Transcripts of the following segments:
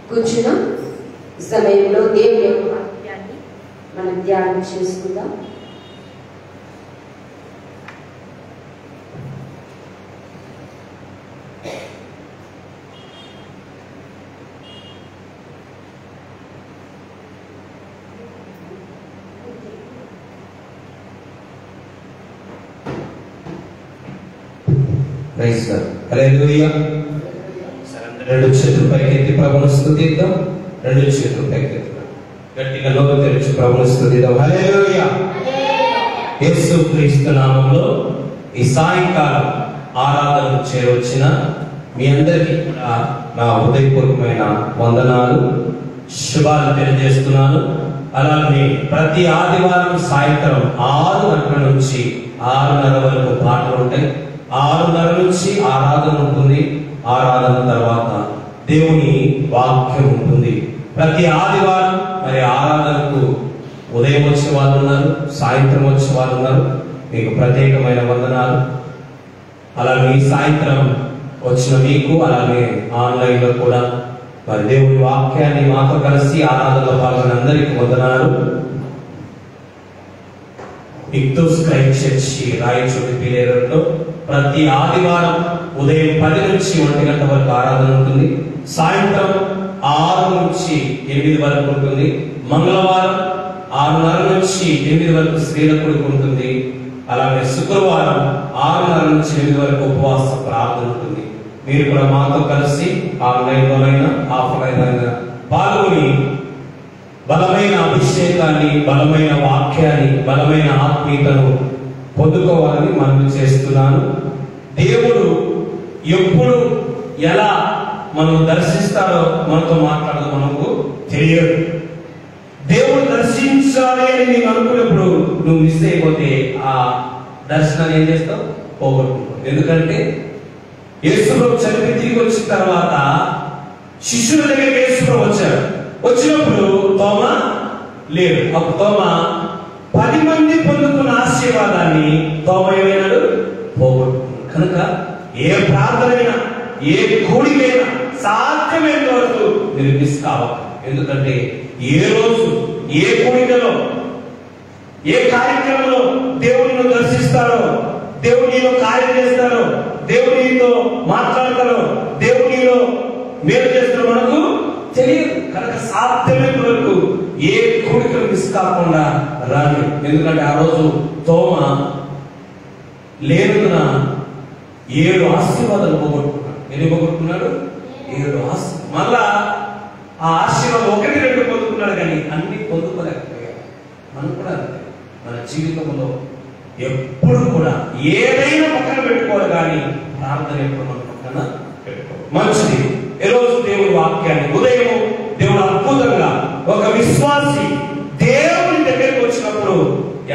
కూర్చున్న సమయంలో దేవుని యొక్క వాక్యాన్ని మనం ధ్యానం చేసుకుందాం. హల్లెలూయా. రెండు చేతులు పైకెత్తి ప్రభువును స్తుతిద్దాం. రెండు చేతులు పైకెత్తి గట్టిగా నోరు తెరిచి ప్రభువును స్తుతిద్దాం. హల్లెలూయా. యేసు క్రీస్తు నామములో ఈ సాయంకాలం ఆరాధనకు చేరొచ్చిన మీ అందరికీ కూడా నా హృదయపూర్వకమైన వందనాలు, శుభాలు తెలియజేస్తున్నాను. అలాగే ప్రతి ఆదివారం సాయంత్రం 6 గంటల నుంచి 6:30 వరకు పాటలు ఉంటాయి. 6:30 నుంచి ఆరాధన ఉంటుంది. ఆరాధన తర్వాత దేవుని వాక్యం ఉంటుంది. ప్రతి ఆదివారం మరి ఆరాధనకు ఉదయం వచ్చే వాళ్ళు ఉన్నారు, సాయంత్రం వచ్చే వాళ్ళు ఉన్నారు. మీకు ప్రత్యేకమైన వందనాలు. అలాగే సాయంత్రం వచ్చిన మీకు, అలాగే ఆన్లైన్ లో కూడా మరి దేవుని వాక్యాన్ని మాతో కలిసి ఆరాధనలో పాల్గొన్న అందరికీ వందనాలు. ఇక్తోస్ క్రైస్ట్ చర్చి రాయచోటి పిలేరులో ప్రతి ఆదివారం ఉదయం 10 నుంచి 1 గంట వరకు ఆరాధన ఉంటుంది. సాయంత్రం 6 నుంచి 8 వరకు ఉంటుంది. మంగళవారం 6:30 నుంచి 8 వరకు స్త్రీల కూడిక ఉంటుంది. అలాగే శుక్రవారం 6:30 నుంచి 8 వరకు ఉపవాస ప్రార్థన ఉంటుంది. మీరు కూడా మాతో కలిసి ఆన్లైన్ లోనైనా ఆఫ్లైన్ అయినా పాల్గొని బలమైన అభిషేకాన్ని, బలమైన వాక్యాన్ని, బలమైన ఆత్మీయతను పొందుకోవాలని మనం చేస్తున్నాను. దేవుడు ఎప్పుడు ఎలా మనం దర్శిస్తాడో మనతో మాట్లాడదో మనకు తెలియదు. దేవుడు దర్శించాలి అని నేను అనుకున్నప్పుడు నువ్వు మిస్ అయిపోతే ఆ దర్శనాన్ని ఏం చేస్తావు? పోగొట్టుకుంటావు. ఎందుకంటే యేసుప్రభు చనిపోయి తిరిగి వచ్చిన తర్వాత శిష్యుల దగ్గరికి యేసుప్రభు వచ్చాడు. వచ్చినప్పుడు తోమా లేడు. అప్పుడు తోమా 10 మంది పొందుకున్న ఆశీర్వాదాన్ని తోమా ఏమైనాడు? పోగొట్టుకున్నాడు. కనుక ఏ ప్రార్థనైనా, ఏ కూడికైనా సాధ్యమైన వరకు మీరు మిస్ కావాలి. ఎందుకంటే ఏ రోజు, ఏ కూడికలో, ఏ కార్యక్రమంలో దేవుడిని దర్శిస్తారో, దేవుడిలో కార్యం చేస్తారో, దేవుడితో మాట్లాడతారో, దేవుడిలో మేలు చేస్తారో మనకు తెలియదు. కనుక సాధ్యమైన వరకు ఏ కూడికలు మిస్ కాకుండా రాని. ఎందుకంటే ఆ రోజు తోమా లేనందున 7 ఆశీర్వాదాలు పోగొట్టుకున్నాడు. ఎన్ని పోగొట్టుకున్నాడు? 7 ఆశీర్వాదాలు. మళ్ళా ఆ ఆశీర్వాదం 1-2 పొందుకున్నాడు, కానీ అన్ని పొందుకోలేకపోయాడు. మనం కూడా మన జీవితంలో ఎప్పుడు కూడా ఏదైనా పక్కన పెట్టుకోవాలి, కానీ ప్రార్థన ఎప్పుడు మన పక్కన పెట్టుకోవాలి. మంచిది. ఈరోజు దేవుడి వాక్యాన్ని ఉదయం దేవుడు అద్భుతంగా ఒక విశ్వాసి దేవుని దగ్గరికి వచ్చినప్పుడు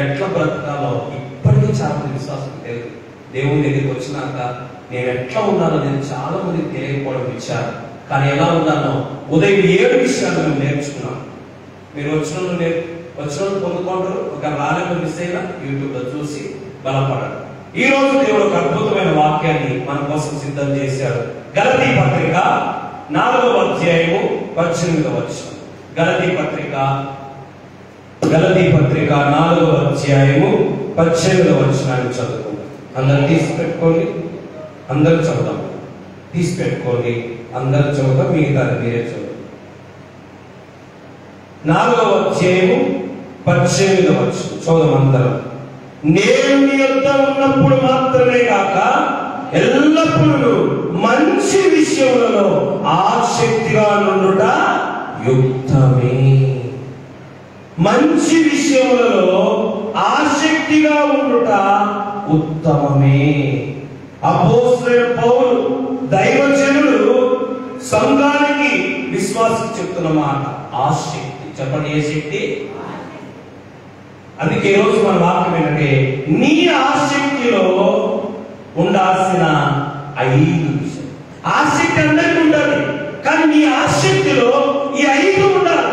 ఎట్లా బ్రతకాలో ఇప్పటికీ చాలా మంది విశ్వాసం తెలియదు. దేవుని దగ్గరికి వచ్చినాక నేను ఎట్లా ఉన్నానో నేను చాలా మందికి తెలియకపోవడం ఇచ్చారు. కానీ ఎలా ఉన్నానో ఉదయం 7 విషయాలు మేము నేర్చుకున్నాం. మీరు వచ్చిన పొందుకుంటారు. ఒక రాలేమో మిస్ అయినా యూట్యూబ్ లో చూసి బలపడారు. ఈ రోజు దేవుడు ఒక అద్భుతమైన వాక్యాన్ని మన కోసం సిద్ధం చేశాడు. గలతీ పత్రిక 4వ అధ్యాయము 18వ వచనం. గలతీ పత్రిక 4వ అధ్యాయము 18వ వచనాన్ని చదువుకుందాం. అందరూ తీసి పెట్టుకోండి, అందరూ చదువుదాం. తీసి పెట్టుకోండి, అందరూ చదువుతాం. మిగతా మీరే చదువు. 4వ అధ్యాయము 18వ వచనం చదువుదాం అందరం. నేను మీ యొద్ద ఉన్నప్పుడు మాత్రమే కాక ఎల్లప్పుడూ మంచి విషయములలో ఆసక్తిగా నుండుట యుక్తమే. మంచి విషయములలో ఆసక్తిగా ఉండుట ఉత్తమమే. అపోస్తలుడైన పౌలు దైవజనుడు సంఘానికి విశ్వాసం చెప్తున్న మాట ఆసక్తి. చెప్పండి, ఏ శక్తి? అందుకే ఈ రోజు మన వాక్యం ఏంటంటే నీ ఆసక్తిలో ఉండాల్సిన 5 విషయాలు. ఆసక్తి అందరికీ ఉండాలి, కానీ నీ ఆసక్తిలో ఈ 5 ఉండాలి.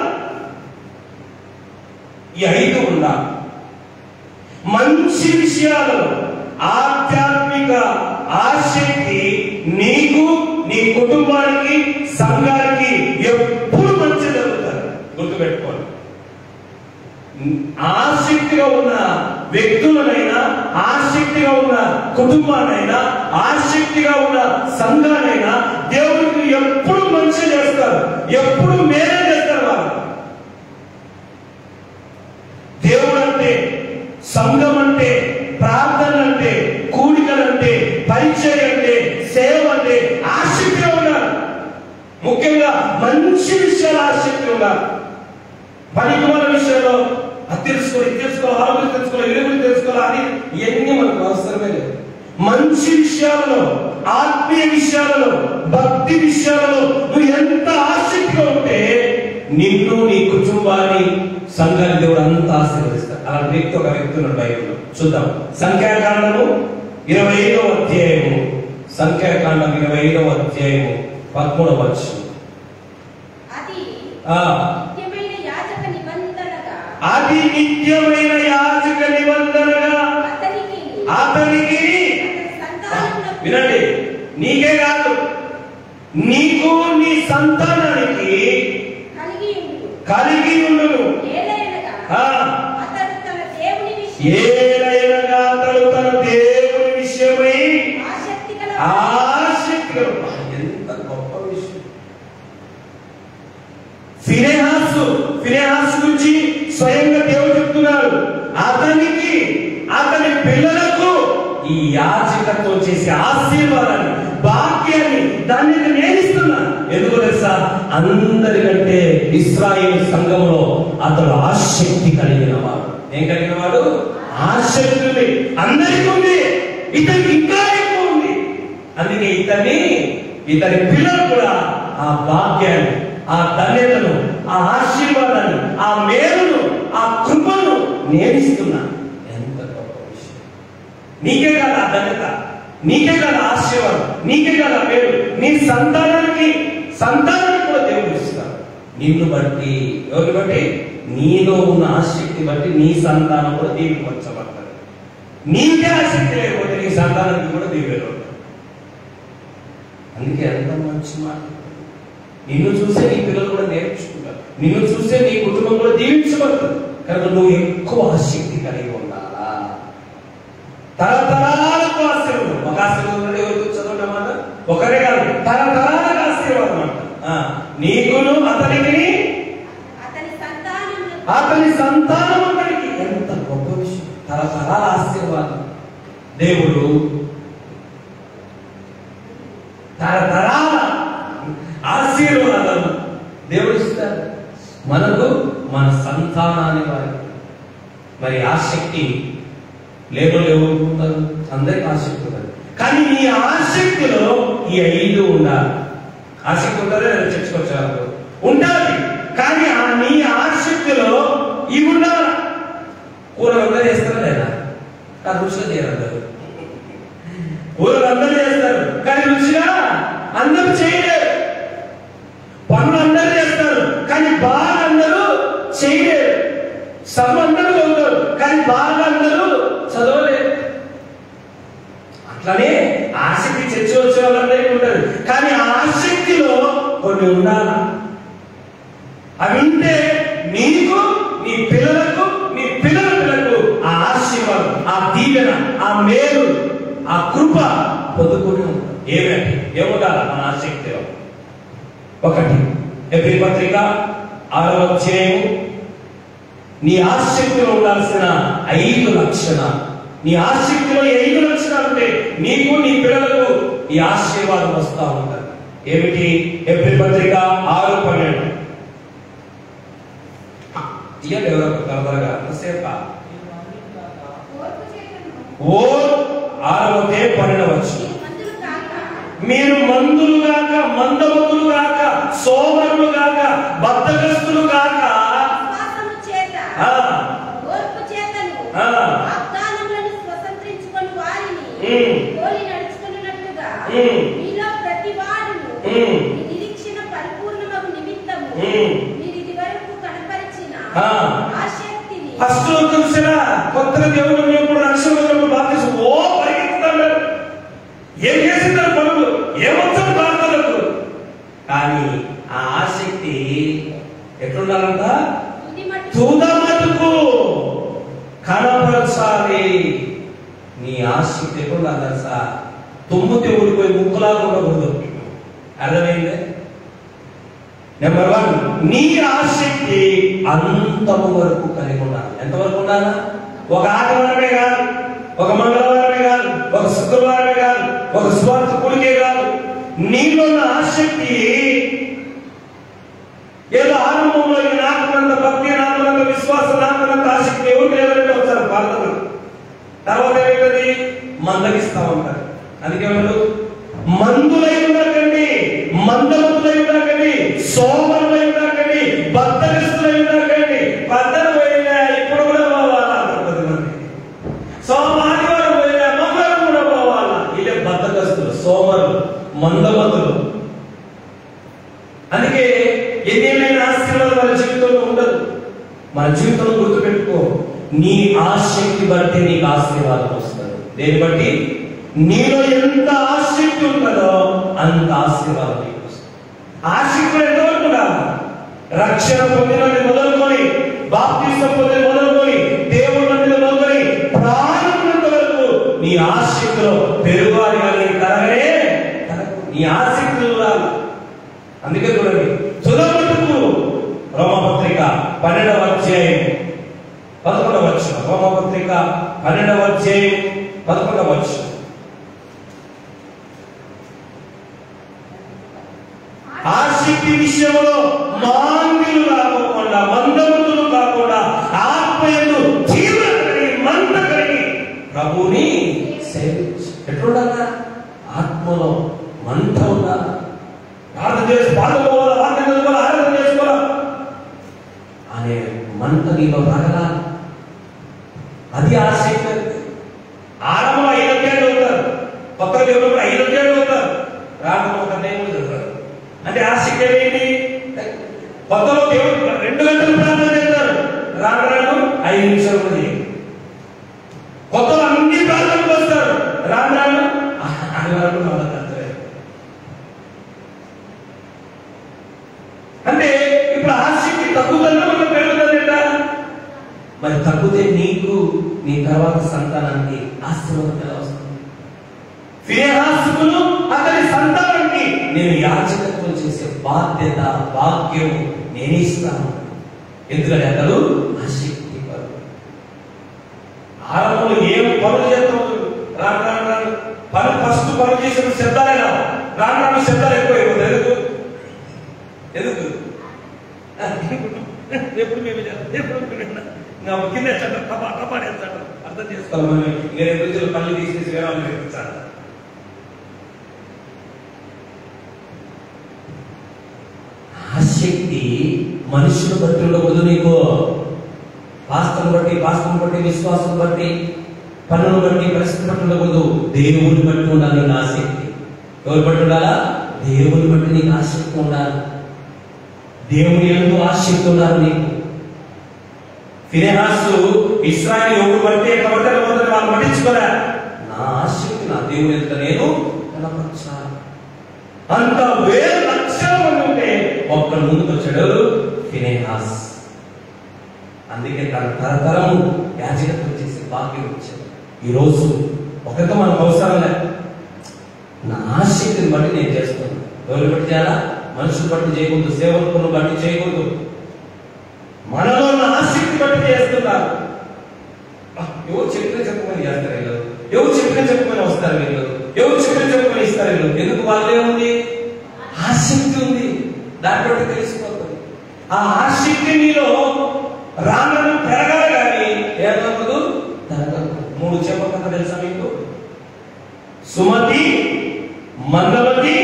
ఈ 5 ఉండాలి. మంచి విషయాలలో ఆధ్యాత్మిక ఆసక్తి నీకు, నీ కుటుంబానికి, సంఘానికి ఎప్పుడు ఆసక్తిగా ఉన్న వ్యక్తులనైనా, ఆసక్తిగా ఉన్న కుటుంబానైనా, ఆసక్తిగా ఉన్న సంఘానైనా దేవుడికి ఎప్పుడు మంచి చేస్తారు, ఎప్పుడు మేలు చేస్తారు. వారు దేవుడు అంటే, సంఘం అంటే, ప్రార్థన అంటే, కూడికలంటే, పరిచయం అంటే, సేవ అంటే ఆసక్తిగా ఉన్నారు. ముఖ్యంగా మంచి విషయాలు ఆసక్తి ఉన్నారు. పనికిమాల విషయంలో అది తెలుసుకోవాలి, ఇది తెలుసుకోవాలి, ఆ గురించి తెలుసుకోవాలి, ఇది గురించి తెలుసుకోవాలి, ఇవన్నీ మనకు అవసరమే లేదు. మంచి విషయాలలో, ఆత్మీయ విషయాలలో, భక్తి విషయాలలో నువ్వు ఎంత ఆసక్తిగా ఉంటే నిన్ను, నీ కుటుంబాన్ని, సంఘాన్ని దేవుడు అంత ఆశీర్వదిస్తాడు. అలాంటి వ్యక్తి ఒక వ్యక్తి ఉన్నాడు బైబిల్లో. చూద్దాం. సంఖ్యాకాండము 25వ అధ్యాయము, సంఖ్యాకాండం 25వ అధ్యాయము 13వ వచనం. అది నిత్యమైన యాజక నిబంధనగా అతనికి, వినండి, నీకే కాదు, నీకు, నీ సంతానానికి కలిగి ఉండును. ఏలయనగా అతడు తన దేవుని విషయమై ఆసక్తి. ఎంత గొప్ప విషయం. ఫినెహాసు గురించి స్వయంగా దేవుడు చెప్తున్నారు. అతనికి, అతని పిల్లలకు ఈ యాజకత్వం చేసే ఆశీర్వాదాన్ని, భాగ్యాన్ని, దాన్ని నేను ఇస్తున్నా. ఎందుకు తెలుసా? అందరికంటే ఇశ్రాయేలు సంఘంలో అతడు ఆసక్తి కలిగిన వాడు. ఏం కలిగిన వాడు? ఆసక్తి ఉంది. అందరికీ ఉంది, ఇతనికి ఇంకా ఎక్కువ ఉంది. అందుకే ఇతని పిల్లలు కూడా ఆ భాగ్యాన్ని, ఆ ధన్యతను, ఆ ఆశీర్వాదాన్ని, ఆ మేలును, ఆ కృపను నేనిస్తున్నా. ఎంత గొప్ప విషయం. నీకే కదా ఆ ధన్యత, నీకే కదా ఆశీర్వాదం, నీకే కదా మేలు. నీ సంతానానికి కూడా దేవుడు ఇస్తాడు. నిన్ను బట్టి, ఎవరిని బట్టి? నీలో ఉన్న ఆసక్తి బట్టి నీ సంతానం కూడా దీవించబడతారు. నీకే ఆసక్తి లేకపోతే నీ సంతానానికి కూడా దీవెలు. అందుకే ఎంత మంచి మాట. నిన్ను చూసే నీ పిల్లలు కూడా నేర్చుకుంటారు, నిన్ను చూసే నీ కుటుంబం కూడా దీవించబడుతుంది. కనుక నువ్వు ఎక్కువ ఆసక్తి కలిగి ఉండాలా. తరతరాలకు ఆశీర్వాదం. ఒక ఆశీర్వాదం ఎవరికి చదవడం అన్నమాట ఒకరే కాదు, తరతరాలకు ఆశీర్వాదం అంట. నీకును, అతనికి, అతని సంతానం అతనికి. ఎంత గొప్ప విషయం. తరతరాల ఆశీర్వాదం. దేవుడు తరతరాల ఆశీర్వాదాలు దేవుడు ఇస్తాడు మనకు, మన సంతానాన్ని వారికి. మరి ఆసక్తి లేవు ఉంటారు, అందరికి ఆసక్తి ఉంటుంది. కానీ నీ ఆసక్తిలో ఈ 5 ఉండాలి. ఆసక్తి ఉంటుందో చర్చకొచ్చారు ఉండాలి. కానీ నీ ఆసక్తిలో ఇవి ఉండాలి. కూరలు అందరూ చేస్తారా లేదా? కానీ రుచిగా చేయరు. కూరలు అందరూ చేస్తారు కానీ రుచిగా అందరూ చేయలేరు. పనులు అందరూ చేస్తారు కానీ బాగా అందరూ చేయలేరు. సభ అందరూ చదువుతారు కానీ బాగా అందరూ చదవలేరు. అట్లానే ఆసక్తి చర్చ వచ్చే వాళ్ళందరికీ ఉంటుంది. కానీ ఆ ఆసక్తిలో కొన్ని ఉండాలి. అవి ఉంటే నీకు, నీ పిల్లలకు, నీ పిల్లల పిల్లలకు ఆ ఆశీర్వాదం, ఆ దీవెన, ఆ మేలు, ఆ కృప పొందుకుని ఉంటాం. ఏముండాలి మన ఆసక్తిలో? 1 ఎబ్రీ పత్రిక 6వ అధ్యాయం. నీ ఆసక్తిలో ఉండాల్సిన 5 లక్షణాలు. నీ ఆసక్తిలో 5 లక్షణాలు ఉంటే నీకు, నీ పిల్లలకు ఈ ఆశీర్వాదం వస్తూ ఉంటుంది. ఏమిటి? ఎబ్రీ పత్రిక 6:12. ఎవరో త్వరగా సేప 6:12. మీరు మందులు గాక, మందమతులు గాక, సోమరులు గాక, బద్ధకస్తులు గాక, ఫస్ట్ చూసినా కొత్తగా దేవుడు ఉన్నప్పుడు, రక్షణ ఉన్నప్పుడు బాప్తిసం పరిగెత్తుతాడు. ఏం చేసింటారు పనులు, ఏమొచ్చారు ప్రార్థనలకు. కానీ ఆ ఆసక్తి ఎట్లుండాలంట? తుద మటుకు కనపరచాలి. నీ ఆసక్తి ఎప్పుడు ఉండాలి సార్? తుమ్ముతే ఊడిపోయి ముక్కులాగా ఉండకూడదు. అర్థమైందే? నెంబర్ 1, నీ ఆసక్తి అంతము వరకు కలిగి ఉండాలి. ఎంతవరకు ఉండాలా? ఒక ఆదివారమే కాదు, ఒక మంగళవారమే కాదు, ఒక శుక్రవారమే కాదు, ఒక స్వార్థ కూడికే కాదు. నీలో ఉన్న ఆసక్తి ఏదో ఆరంభంలో నాకున్నంత భక్తి, నాకున్నంత విశ్వాసం, నాకున్నంత ఆసక్తి ఎవరు లేదంటే ఒకసారి ప్రార్థన. తర్వాత ఏమిటది? మందగిస్తా ఉంటారు. అందుకే వాళ్ళు మందులై ఉండకండి, మందమంతులై ఉండకండి, సోమరులై ఉండకండి, బద్దగిస్తులై ఉండకండి. బద్దలు పోయినా ఇప్పుడు కూడా పోవాలా? ఆదివారం పోయినా మంగళవారం కూడా పోవాలా? ఇదే బద్దగస్తులు, సోమరులు, మందమంతులు. అందుకే ఎన్నేళ్ళైన ఆశీర్వాదం మన జీవితంలో ఉండదు. మన జీవితంలో గుర్తుపెట్టుకో, నీ ఆసక్తి బట్టి నీకు ఆశీర్వాదం వస్తుంది. దేని బట్టి? నీలో ఎంత ఆసక్తి ఉంటుందో అంత ఆశీర్వాదం నీకు వస్తుంది. ఆసక్తి ఎంతవరకు ఉండాలి? రక్షణ పొందినది మొదలుకొని, బాప్తిసం పొందిన మొదలుకొని, దేవుడి మీద మొదలుకొని ప్రాణం వరకు నీ ఆసక్తిలో పెరుగాలి. కానీ తరగనే నీ ఆసక్తి ఉండాలి. అందుకే చూడండి, తుదమటుకు రోమపత్రిక 12వ అధ్యాయం 11వ వచనం. రోమపత్రిక 12వ అధ్యాయం 11వ వచనం. ఆసక్తి విషయంలో మాంద్యులు కాకుండా, మందమంతులు కాకుండా, ఆత్మయందు జీవన కలిగి, మంట కలిగి ప్రభువుని సేవించు. ఎట్లుండాలా? ఆత్మలో మంట ఉండాలి. ప్రార్థన చేసి పాడుకోవాలా, వాక్యం చదువుకోవాలా, ఆరాధన చేసుకోవాలా అనే మంట నీలో రగలాలి. అది ఆసక్తి. ఆరంభంలో 5 అధ్యాయాలు అవుతారు, కొత్తగా దేవుడు 5 అధ్యాయాలు అవుతారు, రావడం ఒక అధ్యాయం చదువుతారు. అంటే ఆసక్తి ఏంటి? కొత్తలో దేవుడు 2 గంటలు ప్రార్థన చేస్తారు, రాను 5 నిమిషాలు కూడా చేయాలి. కొత్తలో అన్ని ప్రార్థనలు వస్తారు, రాను ఆదివారం వాళ్ళకి అర్థం. అంటే ఇప్పుడు ఆసక్తి తగ్గుతుందా మనం పెరుగుతుందా? మరి తగ్గితే నీకు, నీ తర్వాత సంతానానికి ఆశీర్వాదం ఎలా వస్తుంది? ఫినెహాసుకును అతని సంతానానికి నేను యాజకత్వం చేసే బాధ్యత, భాగ్యం నేనే ఇస్తాను. ఎందుకంటే అతడు ఆసక్తి పరుడు. ఆరంభంలో ఏం పనులు చేస్తాం? రాను ఫస్ట్ పనులు చేసిన శబ్దాలైనా రాను శబ్దాలు ఎక్కువైపోతుంది. ఎందుకు? ఎప్పుడు మేము కింద టపాడేస్తాడు. అర్థం చేసుకోవాలి. నేను పనులు తీసేసి వేరే నేర్పించాలి. ఆసక్తి మనుషులు బట్టి ఉండకూడదు. నీకు వాస్తవం బట్టి, విశ్వాసం బట్టి, పనులను బట్టి, పరిస్థితి బట్టి ఉండకూడదు. దేవుని బట్టి ఉండాలి నీకు ఆసక్తి. ఎవరు బట్టి ఉండాలా? దేవుని బట్టి నీకు ఆసక్తి ఉండాలి. దేవుని యందు ఆసక్తి ఉండాలి నీకు. ఫినెహాసు ఇశ్రాయేలు ఎవరు బట్టి ఎట్లా పడితే వాళ్ళు పట్టించుకోలే. నా ఆసక్తి నా దేవుని ఎంత నేను కనపరచాలి. అంత 1000 లక్షల మంది ఉంటే ఒక్కడు ముందుకు వచ్చాడు, ఫినెహాస్. అందుకే తన తరతరము యాజకత్వం చేసే భాగ్యం వచ్చాడు. ఈరోజు ఒకరితో మనకు అవసరం లేదు. నా ఆసక్తిని బట్టి నేను చేస్తున్నాను. ఎవరు బట్టి చేయాలా? మనుషులు బట్టి చేయకూడదు, సేవకులను బట్టి చేయకూడదు. మనలో ఉన్న ఆసక్తి బట్టి చేస్తున్నారు. ఎవరు చెప్పినా చెప్పమని చేస్తారు వీళ్ళు, ఎవరు చెప్పినా చెప్పమని వస్తారు వీళ్ళు, ఎవరు చెప్పినా చెప్పమని ఇస్తారు వీళ్ళు. ఎందుకు? వాళ్ళే ఉంది, ఆసక్తి ఉంది. దాన్ని బట్టి తెలిసిపోతుంది. ఆ ఆసక్తి నీలో రాను పెరగాలి. కానీ ఏమవుతుంది? తరగదు. 3 చేపల కథ తెలుసా మీకు? సుమతి, మందమతి,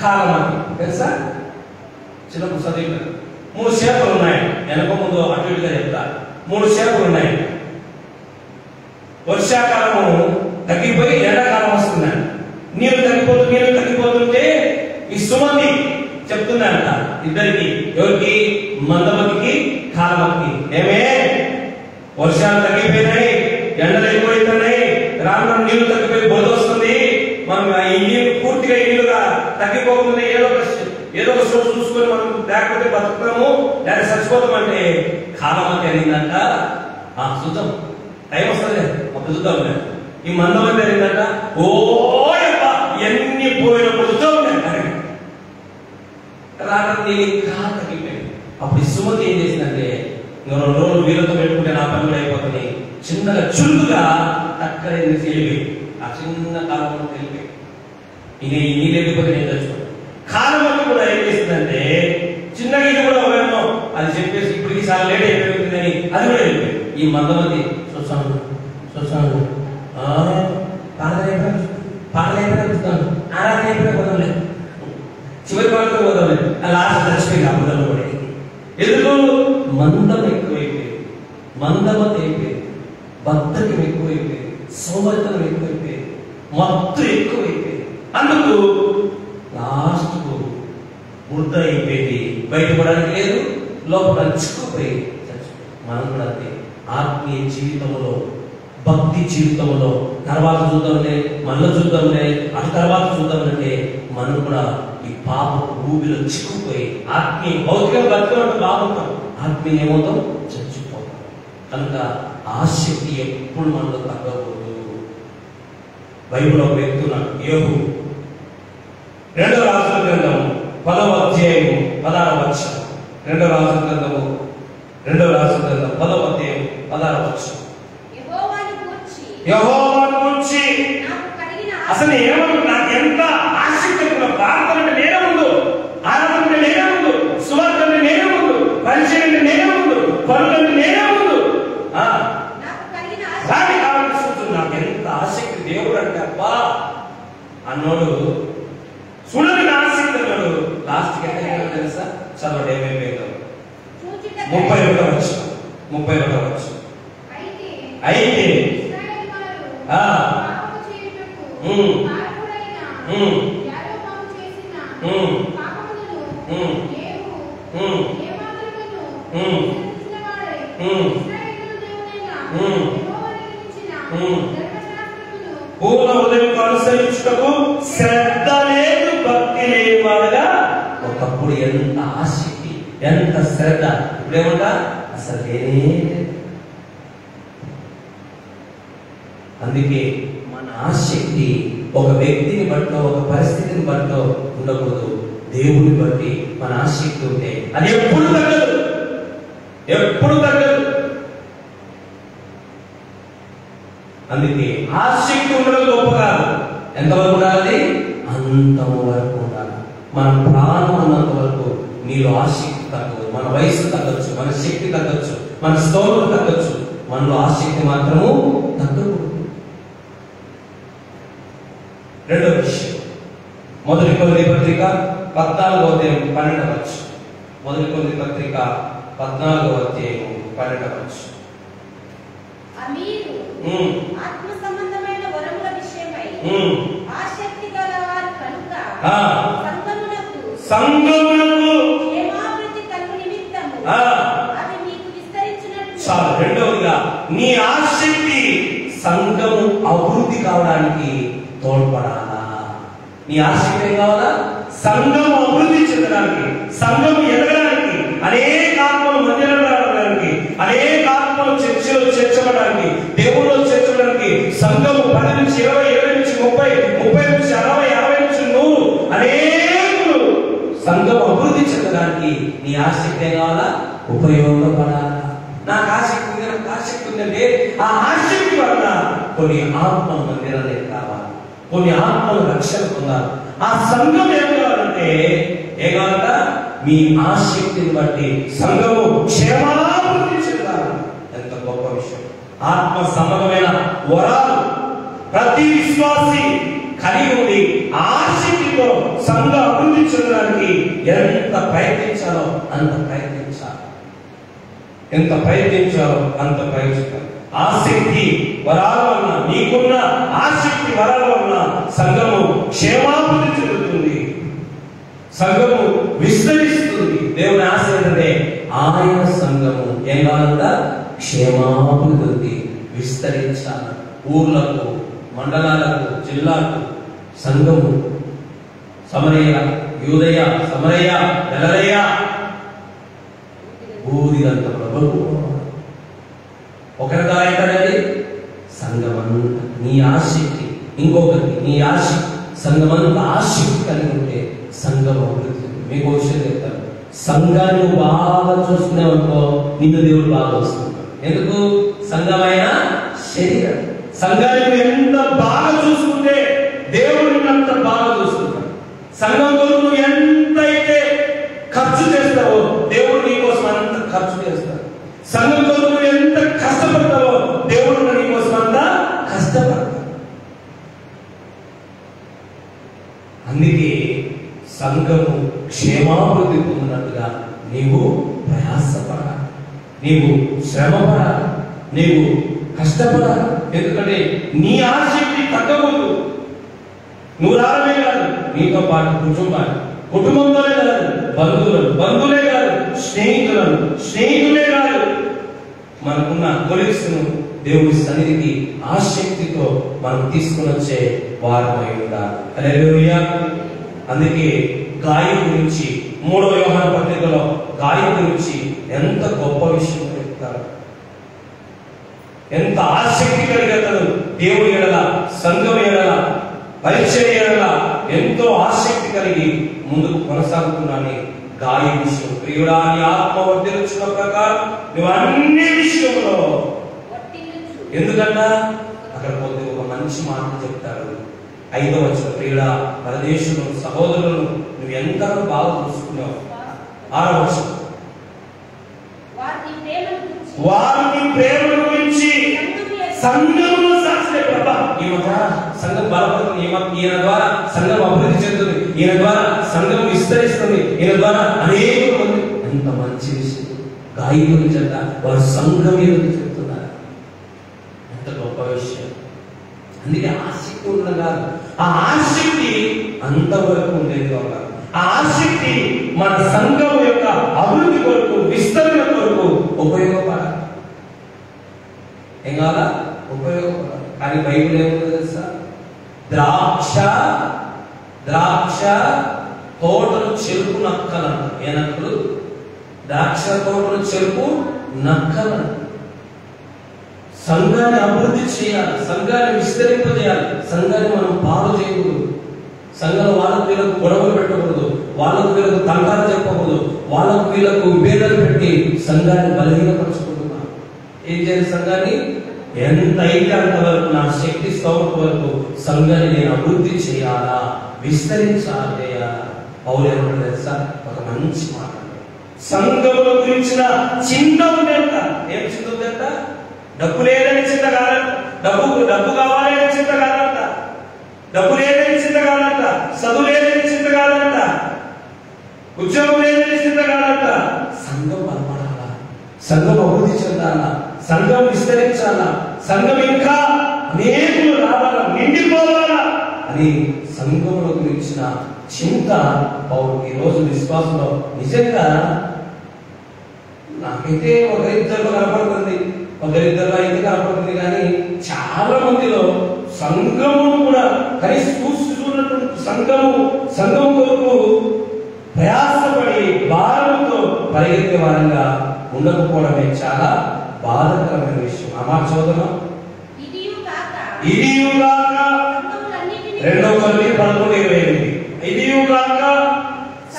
కాలమతి తెలుసా? చిన్నప్పుడు చదివిన 3 చేపలు ఉన్నాయి. వెనక ముందు అటు ఇటుగా చెప్తా. 3 చేపలు ఉన్నాయి. వర్షాకాలము తగ్గిపోయి ఎండాకాలం వస్తున్నాయి. నీరు తగ్గిపోతుంటే ఈ సుమతి చెప్తుందంట ఇద్దరికి. ఎవరికి? మందమతికి, కాలమతికి. ఏమే వర్షాలు తగ్గిపోయినాయి, ఎండలు ఎక్కువైతున్నాయి, రాను నీళ్లు తగ్గిపోయి బొద్దు వస్తుంది. మనం ఈ నీళ్ళు పూర్తిగా నీళ్ళుగా తగ్గిపోకుండా ఏదో ఒక సోర్స్ చూసుకొని మనం లేకపోతే బతుకుతాము, లేదా చచ్చిపోతాం. అంటే కాలమతి అనిందంట, చూద్దాం టైం వస్తుంది కదా, అప్పుడు చూద్దాం. ఈ మందం అంటే ఏంటంట, ఓ యబ్బా ఎన్ని పోయినప్పుడు చూద్దాం రాత్రి ఇంకా తగ్గిపోయింది. అప్పుడు ఈ సుమతి ఏం చేసిందంటే, ఇంకా 2 రోజులు వీళ్ళతో పెట్టుకుంటే నా పని కూడా అయిపోతుంది, చిన్నగా చురుకుగా అక్కడ వెళ్ళిపోయి ఆ చిన్న కాలంలో వెళ్ళిపోయి ఇక ఈ నీళ్ళు వెళ్ళిపోతే నేను తెచ్చుకోండి. కాలం కూడా ఏం చేసిందంటే చిన్నగా ఇది కూడా ఒకవేమో అది చెప్పేసి ఇప్పటికి చాలా లేట్ అయిపోతుందని అది కూడా వెళ్ళిపోయింది. ఈ మందమతి చూస్తాను పాటలు చూస్తాను, ఆరాధన అయిపోయినా పోదాంలే, చివరి పాటలు పోదాంలే, లాస్ట్ చచ్చిపోయింది ఆ మొదలు కూడా. ఎందుకు? మందం ఎక్కువైపోయింది, మందమతి అయిపోయింది, బద్ధకం ఎక్కువైపోయింది, సోమరితనం ఎక్కువైపోయింది, మత్తు ఎక్కువైపోయింది. అందుకు లాస్ట్ కు వృద్ధ అయిపోయింది, బయటపడడానికి లేదు, లోపల చిక్కుపోయి మనం కూడా అంతే. ఆత్మీయ జీవితంలో, భక్తి జీవితంలో తర్వాత చూద్దాంలే, మళ్ళీ చూద్దాంలే, అటు తర్వాత చూద్దామంటే మనం కూడా ఈ పాప భూమిలో చిక్కుపోయి ఆత్మీయ భౌతిక బతుకులంటే బాగుంటాం, ఆత్మీయ ఏమవుతాం, చచ్చిపోతాం. కనుక ఆసక్తి ఎప్పుడు మనలో తగ్గకూడదు. బైబిల్ ఒక వ్యక్తి ఉన్నాడు, యోబు. 2వ రాజుల గ్రంథం 10వ అధ్యాయం 16వ వచనం. 2వ రాజుల గ్రంథం 10వ అధ్యాయం 16వ వచనం. యెహోవాను గూర్చి అసలు ఏమన్నా నాకు ఎంత ఆసక్తి, ప్రార్థన అంటే నేనే ముందు, ఆరాధన అంటే నేనే ముందు, సువార్త అంటే నేనే ముందు, పరిచయం అంటే నేనే ముందు, పనులు అంటే నేనే ముందు, దాని కావాల్సి నాకు ఎంత ఆసక్తి దేవుడు అంటే అబ్బా అన్నోడు చూడని ఆసక్తి అన్నాడు. లాస్ట్ ఎక్కడ తెలుసా? చదవండి ఏమైపోయిందో. 31వ వచనం. అయితే పూర్ణ హృదయం అనుసరించుటకు శ్రద్ధ లేదు, భక్తి లేని వాడుగా. ఒకప్పుడు ఎంత ఆసక్తి, ఎంత శ్రద్ధ, ఇప్పుడేమంటా అసలు లేనే. అందుకే మన ఆసక్తి ఒక వ్యక్తిని బట్టో, ఒక పరిస్థితిని బట్టో ఉండకూడదు. దేవుని బట్టి మన ఆసక్తి ఉంటే అది ఎప్పుడు తగ్గదు, ఎప్పుడు తగ్గదు. అందుకే ఆసక్తి ఉండడం గొప్ప కాదు. ఎంతవరకు ఉండాలి? అంతవరకు ఉండాలి. మన ప్రాణం ఉన్నంత వరకు నీలో ఆసక్తి తగ్గదు. మన వయసు తగ్గచ్చు, మన శక్తి తగ్గచ్చు, మన స్తోమత తగ్గచ్చు, మనలో ఆసక్తి మాత్రము తగ్గకూడదు. 2వ విషయం, 1 కొరింథీ పత్రిక 14వ అధ్యాయం 12వ వచనం. 1 కొరింథీ పత్రిక 14వ అధ్యాయం 12వ వచనం. ఆత్మ సంబంధమైన వరముల విషయమై ఆసక్తి గలవారు కనుక సంఘమునకు క్షేమాభివృద్ధి కలుగు నిమిత్తము అది మీకు విస్తరించినట్లు. చాలు. రెండవదిగా నీ ఆసక్తి సంఘము అభివృద్ధి కావడానికి తోడ్పడాలా. నీ ఆసక్తి ఏం కావాలా? సంఘం అభివృద్ధి చెందడానికి, సంఘం ఎదగడానికి, అనేక ఆత్మలు మందిరంలో రావడానికి, అనేక ఆత్మలు చర్చలో చేర్చబడడానికి, దేవుళ్ళు చేర్చబడడానికి, సంఘము 10 నుంచి 20, 20 నుంచి 30, 30 నుంచి 60, 60 నుంచి 100 అనేకులు సంఘం అభివృద్ధి చెందడానికి నీ ఆసక్తి ఏం కావాలా? ఉపయోగపడాలా. నాకు ఆసక్తి ఉంది, నాకు ఆసక్తి ఉందంటే ఆ ఆసక్తి వల్ల కొన్ని ఆత్మల మందిరానికి కావాలి, కొన్ని ఆత్మలు రక్షణ పొందాలి. ఆ సంఘం ఏం కావాలంటే ఏం కావాలంట? మీ ఆసక్తిని బట్టి సంఘము క్షేమాభివృద్ధి చెందాలి. ఎంత గొప్ప విషయం. ఆత్మ సంబంధమైన వరాలు ప్రతి విశ్వాసి కలిగి ఉంది. ఆసక్తితో సంఘ అభివృద్ధి చెందడానికి ఎంత ప్రయత్నించాలో అంత ప్రయత్నించాలి, ఎంత ప్రయత్నించాలో అంత ప్రయత్నించాలి. ఆసక్తి వరాల వలన, నీకున్న ఆసక్తి వరాల వలన సంఘము క్షేమాభివృద్ధి చెందుతుంది, సంఘము విస్తరిస్తుంది. దేవుని ఆశ ఏంటంటే ఆయన సంఘము ఏం కావాలంట? క్షేమాభివృద్ధి, విస్తరించాలి. ఊర్లకు, మండలాలకు, జిల్లాకు సంఘము సమరయ, యూదయ, సమరయ, గలిలయ, ఊరిదంత ప్రభువు ఒకరి ద్వారా ఏంటండి? సంఘమంతా నీ ఆశక్తి, ఇంకొకరికి నీ ఆశక్తి, సంఘమంతా ఆశక్తి కలిగి ఉంటే సంఘం అభివృద్ధి. మీకు విషయం చెప్తాను, సంఘాన్ని బాగా చూసుకునేవనుకో నిన్ను దేవుడు బాగా చూసుకుంటాడు. ఎందుకు? సంఘమైన శరీరం. సంఘాన్ని ఎంత బాగా చూసుకుంటే దేవుడు నిన్నంత బాగా చూసుకుంటాడు. సంఘం కొరకు నువ్వు ఎంతైతే ఖర్చు చేస్తావో దేవుడు నీకోసం అంత ఖర్చు చేస్తాడు. సంఘం కొరకు నువ్వు ఎంత కష్టపడతావో దేవుడు నీకోసం అంత కష్టపడతాడు. అందుకే సంఘము క్షేమాభివృద్ధి పొందినట్టుగా నీవు ప్రయాసపడాలి, నీవు శ్రమపడాలి, నీవు కష్టపడాలి. ఎందుకంటే నీ ఆసక్తి తగ్గకూడదు. నువ్వు రావడమే కాదు, నీతో పాటు కుటుంబంలోనే కాదు, బంధువులే కాదు, స్నేహితులే కాదు, మనకున్న కొలీగ్స్ను దేవుడి సన్నిధికి ఆసక్తితో మనం తీసుకుని వచ్చే వారమై ఉండాలి. హల్లెలూయా. అందుకే గాయం గురించి 3వ యోహాను పత్రికలో గాయం గురించి ఎంత గొప్ప విషయం చెప్తారు. ఎంత ఆసక్తి కలిగతను దేవుని ఎడల, సంఘం ఎడల, పరిచయం ఎడల ఎంతో ఆసక్తి కలిగి ముందుకు కొనసాగుతున్నానని గాయ విషయం. ప్రియుడా, నీ ఆత్మ వర్ధిల్లుచున్న ప్రకారం నువ్వు అన్ని విషయంలో, ఎందుకన్నా అక్కడ పోతే ఒక మంచి మాట చెప్తారు. 5వ వచనం, ప్రియుడా పరదేశులను సహోదరులను నువ్వు ఎంతగా బాగా చూసుకున్నావు. 6వ వచనం, వారిని ప్రేమ గురించి సంఘంలో సాక్షి. ప్రభా, ఈయన ద్వారా సంఘం బలపడుతుంది, ఈయన ద్వారా సంఘం అభివృద్ధి చెందుతుంది, ఈయన ద్వారా సంఘం విస్తరిస్తుంది, ఈయన ద్వారా అనేక మంది. ఎంత మంచి విషయం. గాయ గురించి అంట వారు సంఘం గురించి చెప్తున్నారు. ఎంత గొప్ప విషయం. అందుకే ఆసక్తి ఉండగా ఆ ఆసక్తి అంతవరకు ఉండేది కాదు. ఆ ఆసక్తి మన సంఘం యొక్క అభివృద్ధి కొరకు, విస్తరణ కొరకు ఉపయోగపడాలి. ఏం కాదా? ఉపయోగపడాలి. కానీ బైబిల్ ఏముందో తెలుసా? ద్రాక్ష తోటలు చెరుపు నక్కలంట. ఏ నక్కలు? ద్రాక్ష తోటలు చెరుపు నక్కలంట. సంఘాన్ని అభివృద్ధి చేయాలి, సంఘాన్ని విస్తరింపజేయాలి, సంఘాన్ని మనం పాడు చేయకూడదు. సంఘంలో వాళ్ళకు వీళ్ళకు గొడవలు పెట్టకూడదు, వాళ్ళకు వీళ్ళకు తంటాలు చెప్పకూడదు, వాళ్ళకు వీళ్ళకు విభేదాలు పెట్టి సంఘాన్ని బలహీనపరచుకుంటున్నాం. ఏం చేయాలి? సంఘాన్ని ఎంత అయితే అంతవరకు, నా శక్తి స్తోమత వరకు సంఘాన్ని నేను అభివృద్ధి చేయాలా, విస్తరించాలి. పౌలు ఏమంటారు తెలుసా? ఒక మంచి మాట, సంఘముల గురించిన చింత ఉందంట. ఏం చింత ఉందంట? డబ్బు లేదని చింత కాదంట, డబ్బు కావాలని చింత కాదంట, డబ్బు లేదని చింత కాదంట, చదువు లేదని చింత కాదంట, ఉద్యోగం లేదని చింత కాదంట. సంఘం బలపడాలా, సంఘం అభివృద్ధి చెందాలా, సంఘం విస్తరించాలా, సంఘం ఇంకా అనేకులు రావాలా, నిండిపోవాలా అని సంఘముల గురించిన చింత పౌలు. ఈ రోజు విశ్వాసంలో నిజంగా నాకైతే ఒకరిద్దరిలో కనపడుతుంది, ఒకరిద్దరిలో అయితే కనపడుతుంది, కానీ చాలా మందిలో సంఘము కూడా కలిసి చూస్తున్నటువంటి సంఘం కొరకు ప్రయాసపడి భారంతో పరిగెత్తే వారంగా ఉండకపోవడమే చాలా బాధాకరమైన విషయం. ఆ మాట చదువుతున్నాం. ఇదియుగాక 2 Corinthians 11:28. ఇదియుగాక